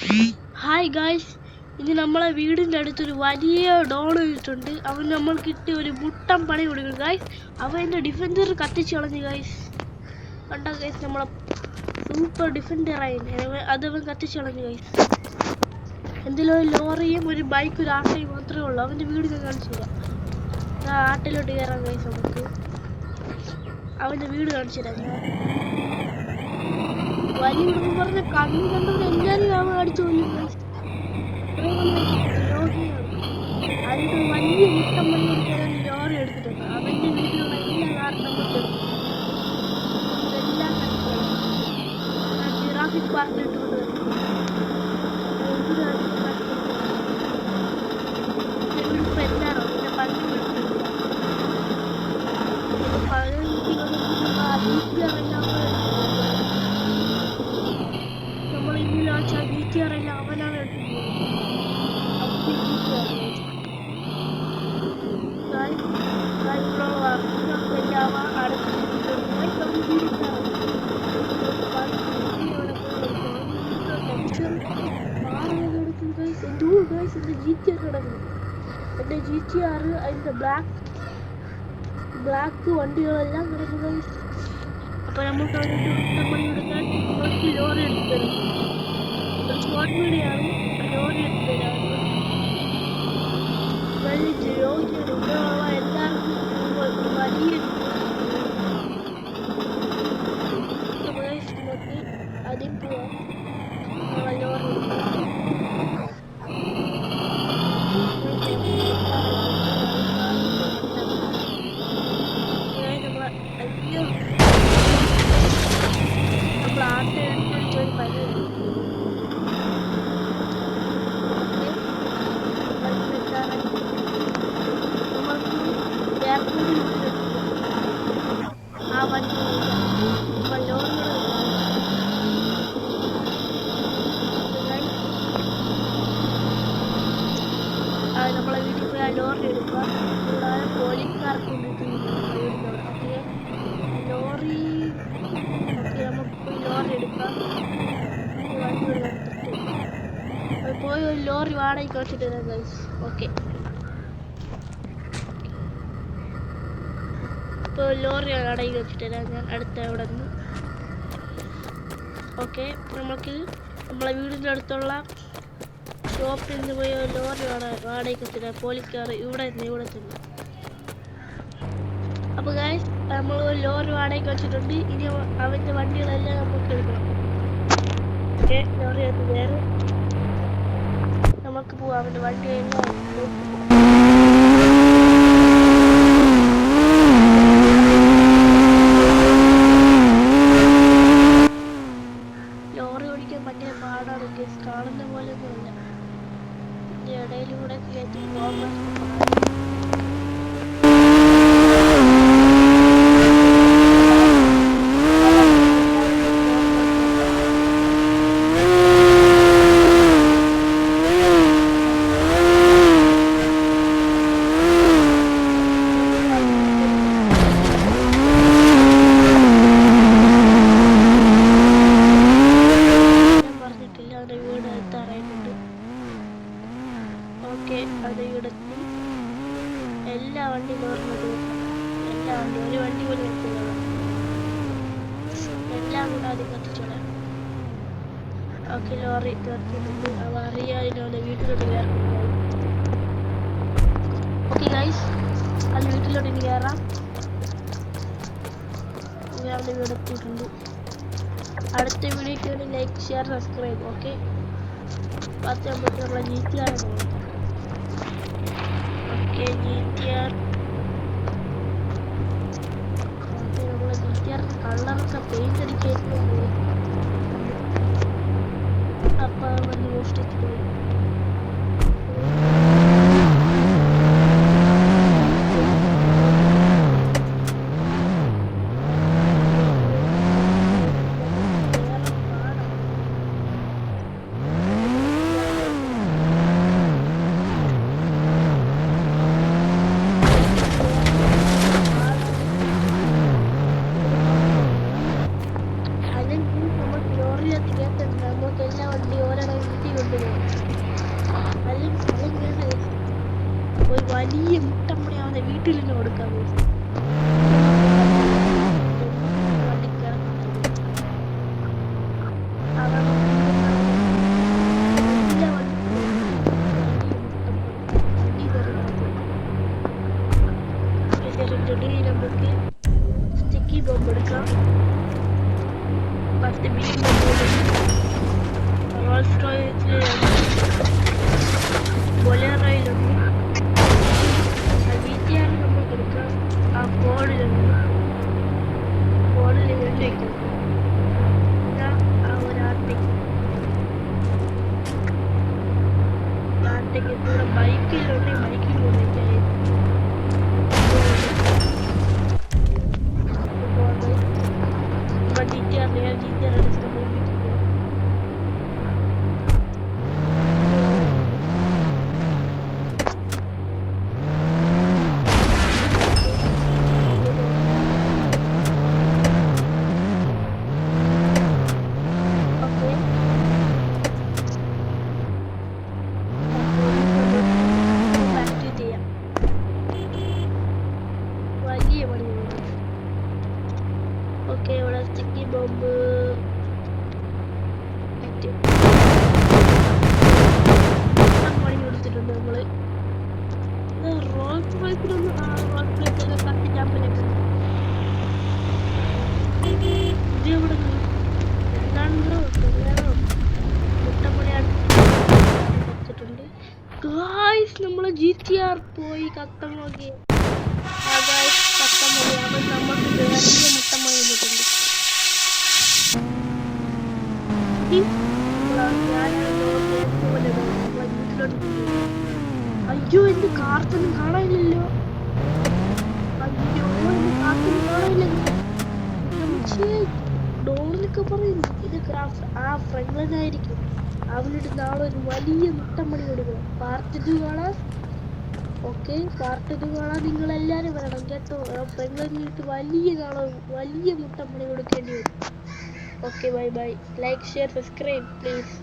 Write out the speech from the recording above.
Hi guys, ഇനി നമ്മളെ വീടിൻ്റെ അടുത്തൊരു വലിയ ഡോൺ ഇട്ടുണ്ട്. അവൻ നമ്മൾ കിട്ടിയ ഒരു മുട്ടം പണി കൊടുക്കും ഗായ്സ്. അവൻ എൻ്റെ ഡിഫൻഡർ കത്തിച്ച് കളഞ്ഞു ഗായ്സ്. കണ്ട ഗായ്സ്, നമ്മളെ സൂപ്പർ ഡിഫൻഡർ ആയി അതവൻ കത്തിച്ച് കളഞ്ഞു ഗായ്സ്. എന്തെങ്കിലും ഒരു ലോറിയും ഒരു ബൈക്കും ഒരു ആട്ടയും മാത്രമേ ഉള്ളൂ. അവൻ്റെ വീട് ഞാൻ കാണിച്ചു തരാം. ആട്ടിലോട്ട് കയറാം ഗായ്സ്. നമുക്ക് അവൻ്റെ വീട് കാണിച്ചു തരാം. വലിയ കുടുംബം പറഞ്ഞ കണ്ണു കണ്ടവരെല്ലാരും അവൻ അടിച്ചു കൊല്ലും ഗായ്സ്. അതിന്റെ വലിയ മുട്ടം പണി കൊടുക്കാൻ ലോറി എടുത്തിട്ടുണ്ട്. അവന്റെ വീട്ടിലുള്ള എല്ലാ കാരണങ്ങളും ഇതെല്ലാം ജിറാഫിക് പാർക്കിലിട്ട് വീട്ടുകാരെല്ലാം അവനാണ് എന്റെ GTR അതിന്റെ ബ്ലാക്ക് വണ്ടികളെല്ലാം കിടക്കുക. അപ്പൊ നമുക്ക് അവരുടെ പണി എടുക്കാൻ കുറച്ച് ലോറി എടുത്തത് ഒരു ഷോർട്ട് വീഡിയോ ആണ്. ലോറി എടുത്തതാണ് രോഗികളുള്ള എല്ലാവർക്കും വലിയ അതിൽ പോവാം. ലോറി നമ്മളെ വീട്ടിൽ പോയി ആ ലോറി എടുക്കുക. കൂടാതെ പോലീസുകാർക്ക് ലോറി നമുക്ക് ലോറി എടുക്കാം. പോയി ഒരു ലോറി വാടകയ്ക്ക് വെച്ചിട്ട് തരാം ഗൈസ്. ഓക്കെ, ഇപ്പോൾ ലോറി വാടകയ്ക്ക് വെച്ചിട്ട് തരാം ഞാൻ അടുത്ത അവിടെ നിന്ന്. ഓക്കെ, നമുക്ക് നമ്മളെ വീടിൻ്റെ അടുത്തുള്ള ഷോപ്പിൽ നിന്ന് പോയി ഒരു ലോറി വാടകയ്ക്ക് വെച്ചിട്ട് പോലീസുകാർ ഇവിടെ തന്നെ. അപ്പോൾ ഗൈസ്, നമ്മൾ ഒരു ലോറി വാടകയ്ക്ക് വെച്ചിട്ടുണ്ട്. ഇനി അവൻ്റെ വണ്ടികളെല്ലാം നമുക്ക് എടുക്കണം. ഓക്കെ, ലോറി അത് വേറെ നമുക്ക് പോവാം. അവൻ്റെ വണ്ടിയെല്ലാം ലോറി ഓടിക്കാൻ ഭയങ്കര പാടാണ് ഗൈസ്. കാണുന്ന പോലെ ഒന്നുമില്ല. ഇതിൻ്റെ ഇടയിലൂടെ കയറ്റി പോകാൻ എല്ലാ വണ്ടി ലോറിനോട്ട് ഒരു വണ്ടി പോലും എടുത്തില്ല. എല്ലാം കൂടെ ആദ്യം കത്തിച്ചോളാം. Okay, lorry തീർത്തിട്ടുണ്ട്. അവ അറിയാതെ വീട്ടിലോട്ട് കയറാം. ഓക്കെ ഗൈസ്, അത് വീട്ടിലോട്ട് ഇനി കയറാം. അവൻ്റെ വീട് എത്തിയിട്ടുണ്ട്. അടുത്ത വീഡിയോയ്ക്ക് വേണ്ടി ലൈക്ക്, ഷെയർ, സബ്സ്ക്രൈബ്. ഓക്കെ, 10 നമ്മളെ GTR ആണ്. ഓക്കെ, GTR നമ്മളെ GTR കളറൊക്കെ പെയിന്റ് അടിക്കായിരുന്നു. അപ്പൊ വന്ന് മോഷ്ടിച്ചു പോയി. എല്ലാ വണ്ടി ഓരോ വീട്ടിൽ കൊണ്ടുപോകും. അല്ലെങ്കിൽ വേണ്ട, ഒരു വലിയ മുട്ടമ്പണി അവന്റെ വീട്ടിൽ നിന്ന് കൊടുക്കാൻ പോകും. നമുക്ക് സ്റ്റിക്കി ബോംബ് എടുക്കാം. ഫസ്റ്റ് ബീം റോൾസ് റോയ്സിൽ ബൊലേറോയിലുണ്ട്. VTR നമുക്ക് എടുക്കാം. ആ ഫോണിലുണ്ട്. ഫോണിൽ വേണ്ടി വയ്ക്കാം. ആ ഒരാട്ടയ്ക്ക് കൂടെ ബൈക്കിലുണ്ട്. ബൈക്കിൽ കൂടെ GTR എടുത്ത് ഓക്കെ. ഇവിടെ സ്റ്റിക്കി ബോംബ് പണി കൊടുത്തിട്ടുണ്ട് നമ്മള്. റോൾസ് റോയ്സിലൊന്ന് റോൾസ് റോയ്സിലൊക്കെ കത്തിക്കാൻ പറ്റും. ഇത് എവിടെ എന്താണെന്നോ മുട്ടപ്പണിയാണ് വെച്ചിട്ടുണ്ട്. ഗായ്സ് നമ്മള് GTR പോയി കത്തം നോക്കി. കത്തം മതി. അവൻ നമുക്ക് വലിയ മുട്ടമണി വന്നിട്ടുണ്ട്. അയ്യോ, എന്റെ കാർത്തൊന്നും കാണാനില്ലല്ലോ. അയ്യോ, എന്റെ കാർത്തൊന്നും കാണാനില്ലല്ലോ. ഡോണിലൊക്കെ പറയുന്നു ഇത് ആ ഫ്രണ്ട്ലനായിരിക്കും. അവനിട്ട് നാളെ ഒരു വലിയ മുട്ടമണി കൊടുക്കണം. പാർട്ട് 2 കാണാം. ഓക്കെ, പാർട്ട് 2 കാണാൻ നിങ്ങളെല്ലാവരും വരണം കേട്ടോ. ഫ്രണ്ട്ലനിട്ട് വലിയ മുട്ടമണി കൊടുക്കേണ്ടി വരും. Okay, bye bye. Like, share, subscribe please.